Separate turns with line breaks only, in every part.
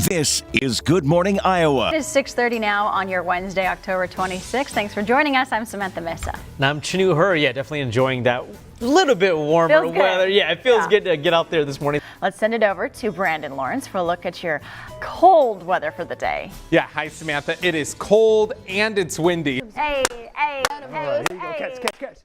This is Good Morning Iowa.
It is 6:30 now on your Wednesday, October 26th. Thanks for joining us. I'm Samantha Mesa.
And I'm Chanu Hur. Yeah, definitely enjoying that little bit warmer weather. Yeah, it feels good to get out there this morning.
Let's send it over to Brandon Lawrence for a look at your cold weather for the day.
Yeah, hi Samantha. It is cold and it's windy.
Hey.
Here you go. Catch.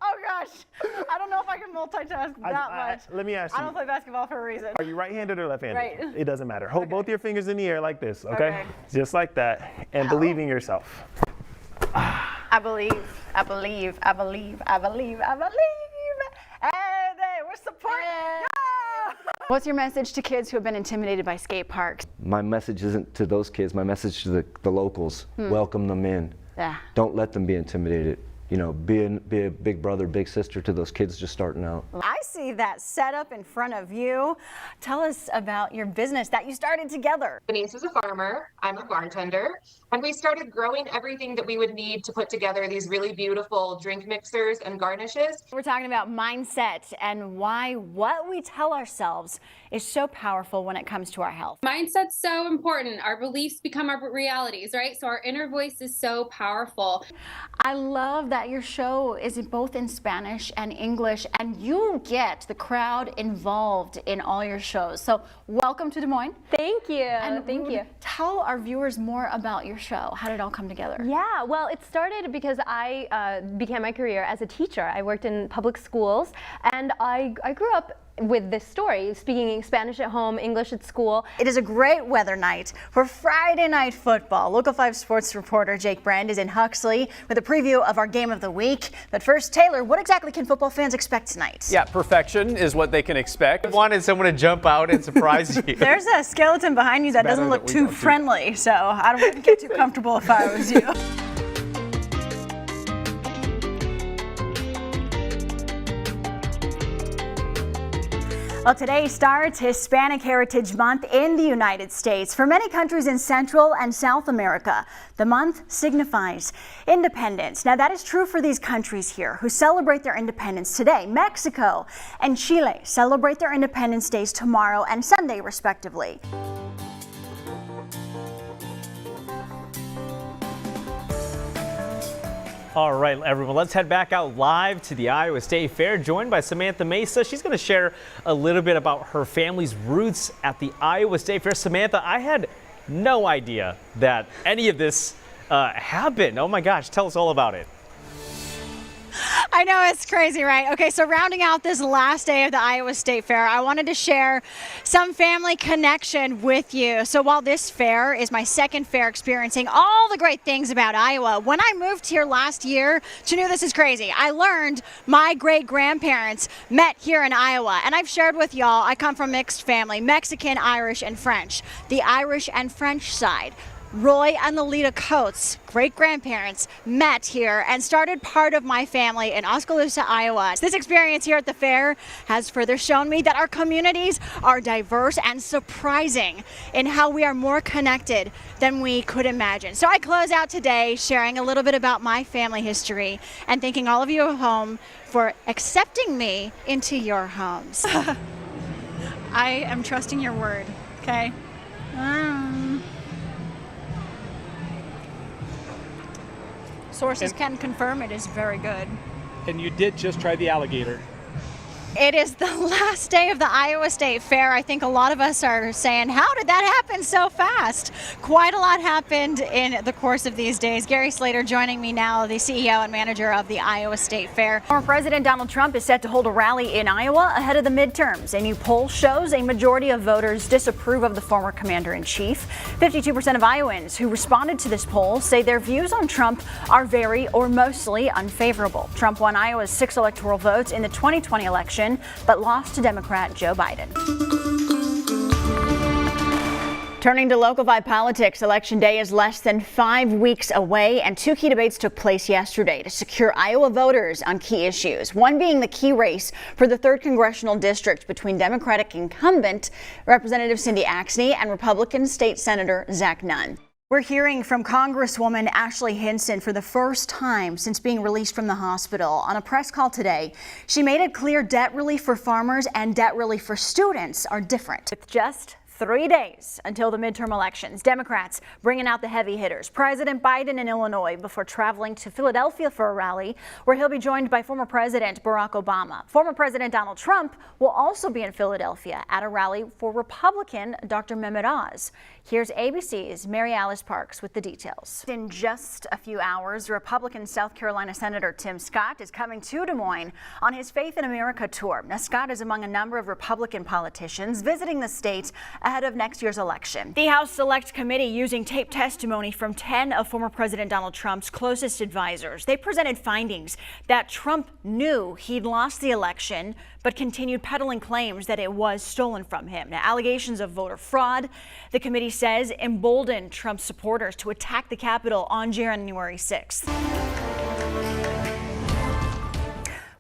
Oh gosh, I don't know if I can multitask that much.
Let me ask you.
I don't play basketball for a reason.
Are you right-handed or left-handed?
Right.
It doesn't matter. Hold both your fingers in the air like this, okay?
Okay.
Just like that, and believe in yourself.
I believe. Hey, we're supporting. Yeah. What's your message to kids who have been intimidated by skate parks?
My message isn't to those kids. My message to the locals. Welcome them in.
Yeah.
Don't let them be intimidated. You know, be a big brother, big sister to those kids just starting out.
I see that setup in front of you. Tell us about your business that you started together.
Denise is a farmer, I'm a bartender, and we started growing everything that we would need to put together these really beautiful drink mixers and garnishes.
We're talking about mindset and why what we tell ourselves is so powerful when it comes to our health.
Mindset's so important. Our beliefs become our realities, right? So our inner voice is so powerful.
I love that your show is both in Spanish and English, and you get the crowd involved in all your shows. So welcome to Des Moines.
Thank you. Thank you.
Tell our viewers more about your show. How did it all come together?
Yeah, well, it started because I began my career as a teacher. I worked in public schools, and I grew up with this story, speaking Spanish at home, English at school.
It is a great weather night for Friday Night Football. Local 5 sports reporter Jake Brand is in Huxley with a preview of our game of the week. But first, Taylor, what exactly can football fans expect tonight?
Yeah, perfection is what they can expect.
I wanted someone to jump out and surprise you.
There's a skeleton behind you that doesn't look too friendly, so I don't get too comfortable if I was you. Well, today starts Hispanic Heritage Month in the United States. For many countries in Central and South America, the month signifies independence. Now, that is true for these countries here who celebrate their independence today. Mexico and Chile celebrate their Independence Days tomorrow and Sunday, respectively.
All right, everyone, let's head back out live to the Iowa State Fair, joined by Samantha Mesa. She's going to share a little bit about her family's roots at the Iowa State Fair. Samantha, I had no idea that any of this happened. Oh my gosh, tell us all about it.
I know, it's crazy, right? Okay, so rounding out this last day of the Iowa State Fair, I wanted to share some family connection with you. So while this fair is my second fair experiencing all the great things about Iowa, when I moved here last year, Chanu, this is crazy. I learned my great-grandparents met here in Iowa, and I've shared with y'all, I come from mixed family, Mexican, Irish, and French. The Irish and French side. Roy and Lolita Coates, great-grandparents, met here and started part of my family in Oskaloosa, Iowa. This experience here at the fair has further shown me that our communities are diverse and surprising in how we are more connected than we could imagine. So I close out today sharing a little bit about my family history and thanking all of you at home for accepting me into your homes. I am trusting your word, okay? Sources can confirm it is very good.
And you did just try the alligator.
It is the last day of the Iowa State Fair. I think a lot of us are saying, how did that happen so fast? Quite a lot happened in the course of these days. Gary Slater joining me now, the CEO and manager of the Iowa State Fair. Former President Donald Trump is set to hold a rally in Iowa ahead of the midterms. A new poll shows a majority of voters disapprove of the former commander-in-chief. 52% of Iowans who responded to this poll say their views on Trump are very or mostly unfavorable. Trump won Iowa's 6 electoral votes in the 2020 election, but lost to Democrat Joe Biden. Turning to local 5 politics, Election Day is less than 5 weeks away, and 2 key debates took place yesterday to secure Iowa voters on key issues. One being the key race for the 3rd congressional district between Democratic incumbent Representative Cindy Axne and Republican State Senator Zach Nunn. We're hearing from Congresswoman Ashley Hinson for the first time since being released from the hospital. On a press call today, she made it clear debt relief for farmers and debt relief for students are different. With just 3 days until the midterm elections, Democrats bringing out the heavy hitters. President Biden in Illinois before traveling to Philadelphia for a rally where he'll be joined by former President Barack Obama. Former President Donald Trump will also be in Philadelphia at a rally for Republican Dr. Mehmet Oz. Here's ABC's Mary Alice Parks with the details. In just a few hours, Republican South Carolina Senator Tim Scott is coming to Des Moines on his Faith in America tour. Now, Scott is among a number of Republican politicians visiting the state ahead of next year's election. The House Select Committee using taped testimony from 10 of former President Donald Trump's closest advisors. They presented findings that Trump knew he'd lost the election, but continued peddling claims that it was stolen from him. Now, allegations of voter fraud, the committee says, emboldened Trump's supporters to attack the Capitol on January 6th.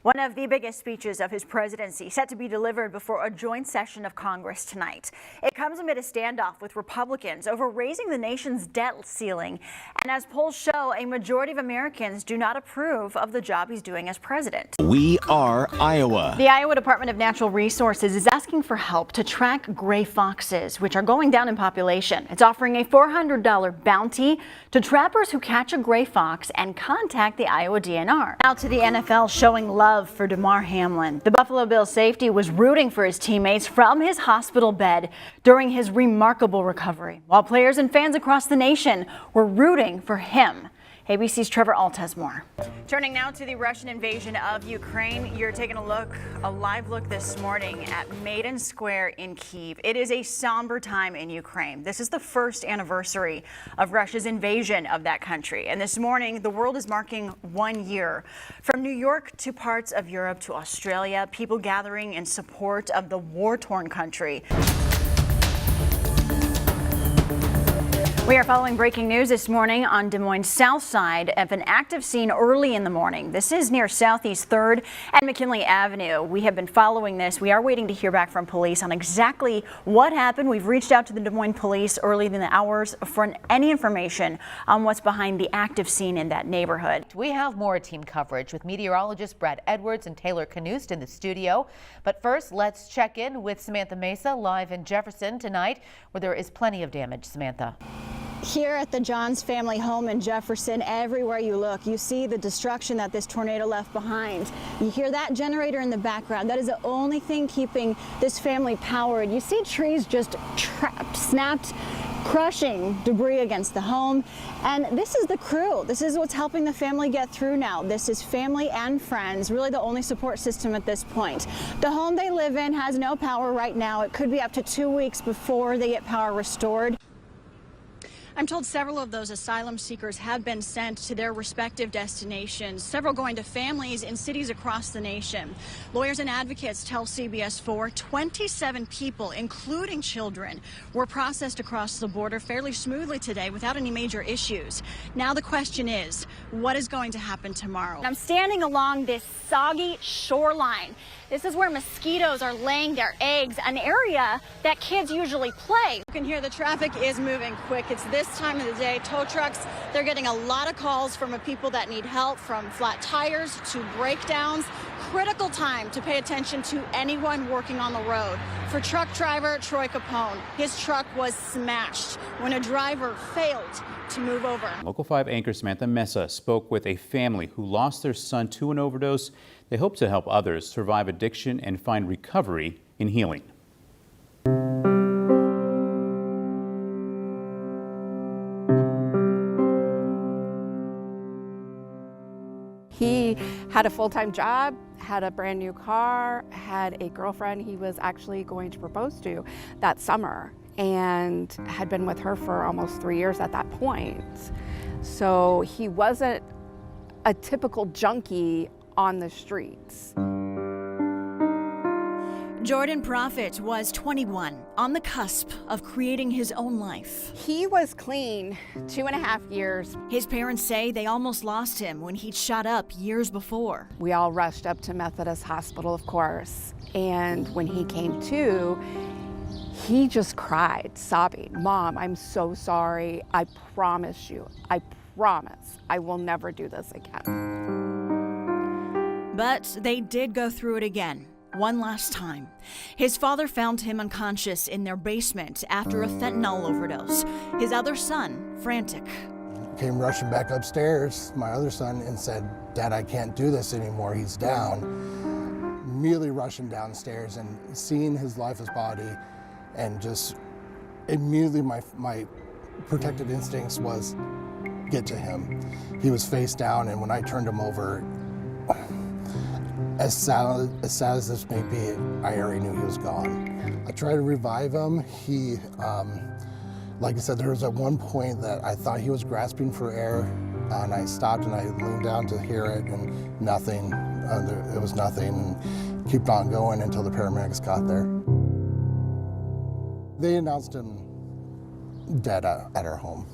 One of the biggest speeches of his presidency set to be delivered before a joint session of Congress tonight. It comes amid a standoff with Republicans over raising the nation's debt ceiling. And as polls show, a majority of Americans do not approve of the job he's doing as president.
We are Iowa.
The Iowa Department of Natural Resources is asking for help to track gray foxes, which are going down in population. It's offering a $400 bounty to trappers who catch a gray fox and contact the Iowa DNR. Now to the NFL, showing love for Damar Hamlin. The Buffalo Bills safety was rooting for his teammates from his hospital bed during his remarkable recovery, while players and fans across the nation were rooting for him. ABC's Trevor Alt has more. Turning now to the Russian invasion of Ukraine, you're taking a live look this morning at Maidan Square in Kyiv. It is a somber time in Ukraine. This is the first anniversary of Russia's invasion of that country. And this morning, the world is marking 1 year. From New York to parts of Europe to Australia, people gathering in support of the war-torn country. We are following breaking news this morning on Des Moines' south side of an active scene early in the morning. This is near Southeast 3rd and McKinley Avenue. We have been following this. We are waiting to hear back from police on exactly what happened. We've reached out to the Des Moines police early in the hours for any information on what's behind the active scene in that neighborhood.
We have more team coverage with meteorologists Brad Edwards and Taylor Canoost in the studio. But first, let's check in with Samantha Mesa live in Jefferson tonight, where there is plenty of damage. Samantha.
Here at the Johns family home in Jefferson, everywhere you look, you see the destruction that this tornado left behind. You hear that generator in the background. That is the only thing keeping this family powered. You see trees just trapped, snapped, crushing debris against the home. And this is the crew. This is what's helping the family get through now. This is family and friends, really the only support system at this point. The home they live in has no power right now. It could be up to 2 weeks before they get power restored. I'm told several of those asylum seekers have been sent to their respective destinations, several going to families in cities across the nation. Lawyers and advocates tell CBS 4 27 people, including children, were processed across the border fairly smoothly today without any major issues. Now the question is, what is going to happen tomorrow? I'm standing along this soggy shoreline. This is where mosquitoes are laying their eggs, an area that kids usually play. You can hear the traffic is moving quick. It's this time of the day. Tow trucks, they're getting a lot of calls from people that need help, from flat tires to breakdowns. Critical time to pay attention to anyone working on the road. For truck driver Troy Capone, his truck was smashed when a driver failed to move over.
Local 5 anchor Samantha Mesa spoke with a family who lost their son to an overdose. They hope to help others survive addiction and find recovery in healing.
He had a full-time job, had a brand new car, had a girlfriend he was actually going to propose to that summer, and had been with her for almost 3 years at that point. So he wasn't a typical junkie on the streets.
Jordan Prophet was 21, on the cusp of creating his own life.
He was clean 2.5 years.
His parents say they almost lost him when he'd shot up years before.
We all rushed up to Methodist Hospital, of course, and when he came to, he just cried, sobbing, "Mom, I'm so sorry. I promise you, I promise I will never do this again."
But they did go through it again, one last time. His father found him unconscious in their basement after a fentanyl overdose. His other son, frantic.
Came rushing back upstairs, my other son, and said, "Dad, I can't do this anymore, he's down." Immediately rushing downstairs and seeing his lifeless body, and just immediately my protective instincts was get to him. He was face down, and when I turned him over, as sad as this may be, I already knew he was gone. I tried to revive him. He, like I said, there was at one point that I thought he was grasping for air, and I stopped and I leaned down to hear it, and nothing. It was nothing, and kept on going until the paramedics got there. They announced him dead at our home.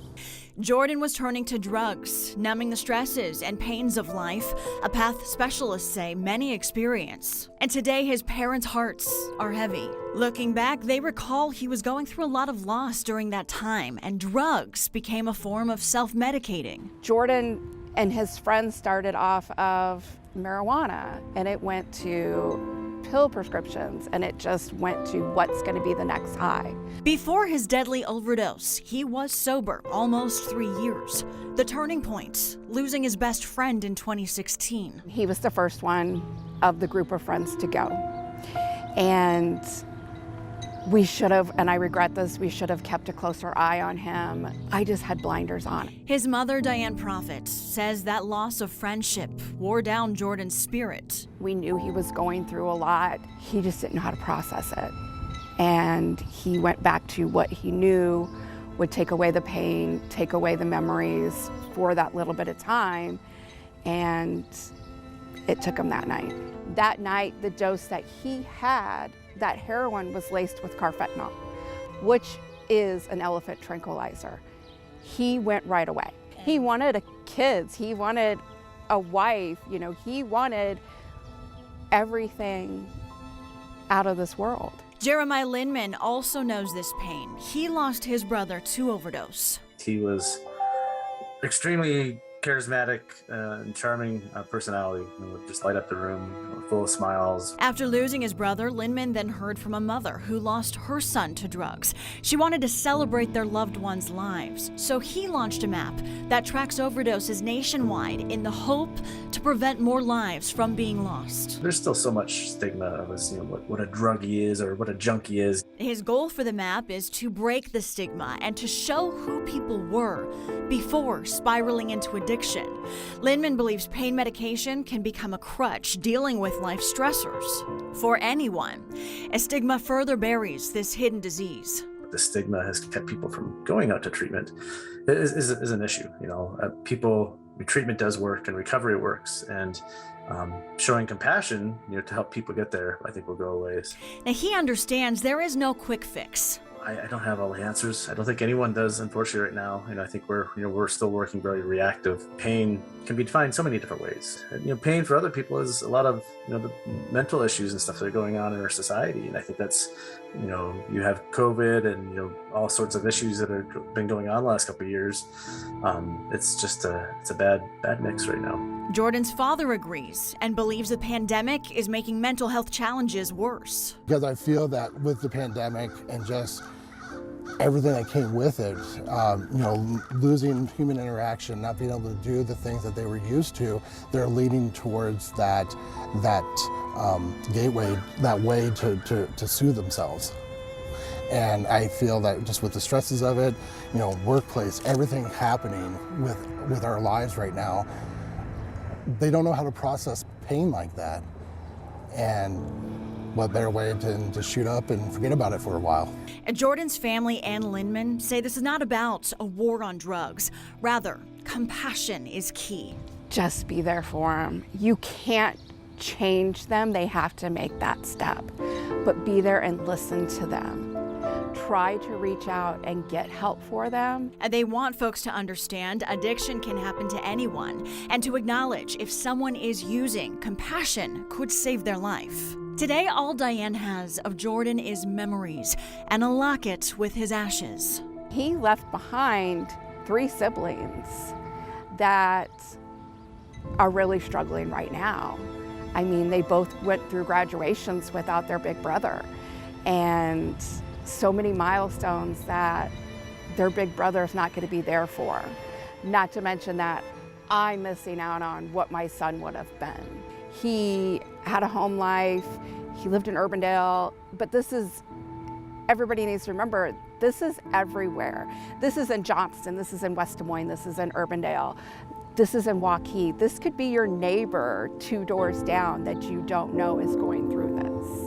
Jordan was turning to drugs, numbing the stresses and pains of life, a path specialists say many experience. And today his parents' hearts are heavy. Looking back, they recall he was going through a lot of loss during that time, and drugs became a form of self-medicating.
Jordan and his friends started off of marijuana, and it went to pill prescriptions, and it just went to what's going to be the next high.
Before his deadly overdose, he was sober almost 3 years. The turning point, losing his best friend in 2016.
He was the first one of the group of friends to go. And we should have, and I regret this, we should have kept a closer eye on him. I just had blinders on.
His mother, Diane Prophet, says that loss of friendship wore down Jordan's spirit.
We knew he was going through a lot. He just didn't know how to process it. And he went back to what he knew would take away the pain, take away the memories for that little bit of time. And it took him that night. That night, the dose that he had, that heroin was laced with carfentanil, which is an elephant tranquilizer. He went right away. He wanted kids, he wanted a wife, you know, he wanted everything out of this world.
Jeremiah Lindman also knows this pain. He lost his brother to overdose.
He was extremely charismatic and charming personality, would just light up the room, full of smiles.
After losing his brother, Lindman then heard from a mother who lost her son to drugs. She wanted to celebrate their loved ones' lives, so he launched a map that tracks overdoses nationwide in the hope to prevent more lives from being lost.
There's still so much stigma of us, what a druggie is or what a junkie is.
His goal for the map is to break the stigma and to show who people were before spiraling into addiction. Lindman believes pain medication can become a crutch dealing with life stressors for anyone. A stigma further buries this hidden disease.
The stigma has kept people from going out to treatment. It is an issue. Treatment does work and recovery works, and showing compassion, to help people get there, I think will go a ways.
Now he understands there is no quick fix.
I don't have all the answers. I don't think anyone does, unfortunately, right now. I think we're still working very reactive. Pain can be defined so many different ways. Pain for other people is a lot of the mental issues and stuff that are going on in our society. And I think that's you have COVID and all sorts of issues that have been going on the last couple of years. It's just it's a bad mix right now.
Jordan's father agrees and believes the pandemic is making mental health challenges worse.
Because I feel that with the pandemic and just everything that came with it, losing human interaction, not being able to do the things that they were used to, they're leaning towards that gateway, that way to soothe themselves. And I feel that just with the stresses of it, workplace, everything happening with our lives right now, they don't know how to process pain like that. And what better way to shoot up and forget about it for a while.
Jordan's family and Lindman say this is not about a war on drugs. Rather, compassion is key.
Just be there for them. You can't change them. They have to make that step. But be there and listen to them. Try to reach out and get help for them.
And they want folks to understand addiction can happen to anyone, and to acknowledge if someone is using, compassion could save their life. Today, all Diane has of Jordan is memories and a locket with his ashes.
He left behind 3 siblings that are really struggling right now. I mean, they both went through graduations without their big brother, and so many milestones that their big brother is not going to be there for. Not to mention that I'm missing out on what my son would have been. He had a home life, he lived in Urbandale, but everybody needs to remember, this is everywhere. This is in Johnston, this is in West Des Moines, this is in Urbandale, this is in Waukee. This could be your neighbor 2 doors down that you don't know is going through this.